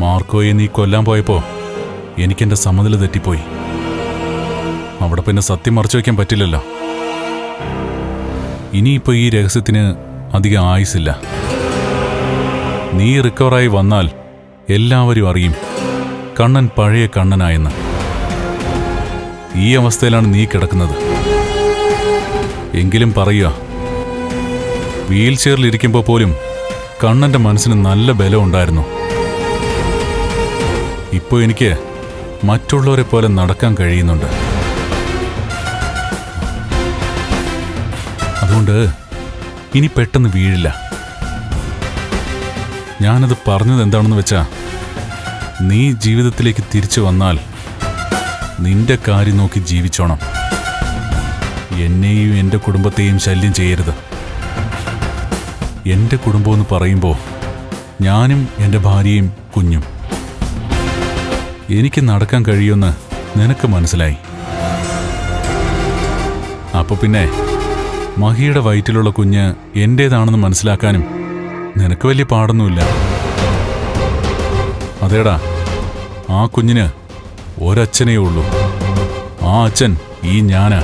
മാർക്കോയെ നീ കൊല്ലാൻ പോയപ്പോ എനിക്കെന്റെ സമനില തെറ്റിപ്പോയി. അവിടെ പിന്നെ സത്യം മറച്ചു വയ്ക്കാൻ പറ്റില്ലല്ലോ. ഇനിയിപ്പോ ഈ രഹസ്യത്തിന് അധികം ആയുസില്ല. നീ റിക്കവറായി വന്നാൽ എല്ലാവരും അറിയും കണ്ണൻ പഴയ കണ്ണനായെന്ന്. ഈ അവസ്ഥയിലാണ് നീ കിടക്കുന്നത്. എങ്കിലും പറയുക, വീൽ ചെയറിലിരിക്കുമ്പോൾ പോലും കണ്ണന്റെ മനസ്സിന് നല്ല ബലം ഉണ്ടായിരുന്നു. ഇപ്പോൾ എനിക്ക് മറ്റുള്ളവരെ പോലെ നടക്കാൻ കഴിയുന്നുണ്ട്. അതുകൊണ്ട് ഇനി പെട്ടെന്ന് വീഴില്ല. ഞാനത് പറഞ്ഞത് എന്താണെന്ന് വെച്ചാ, നീ ജീവിതത്തിലേക്ക് തിരിച്ചു വന്നാൽ നിന്റെ കാര്യം നോക്കി ജീവിച്ചോണം. എന്നെയും എൻ്റെ കുടുംബത്തെയും ശല്യം ചെയ്യരുത്. എൻ്റെ കുടുംബമെന്ന് പറയുമ്പോൾ ഞാനും എൻ്റെ ഭാര്യയും കുഞ്ഞും. എനിക്ക് നടക്കാൻ കഴിയുമെന്ന് നിനക്ക് മനസ്സിലായി. അപ്പൊ പിന്നെ മഹിയുടെ വയറ്റിലുള്ള കുഞ്ഞ് എന്റേതാണെന്ന് മനസ്സിലാക്കാനും നിനക്ക് വലിയ പാടൊന്നുമില്ല. അതേടാ, ആ കുഞ്ഞിന് ഒരച്ഛനേ ഉള്ളൂ. ആ അച്ഛൻ ഈ ഞാനാ.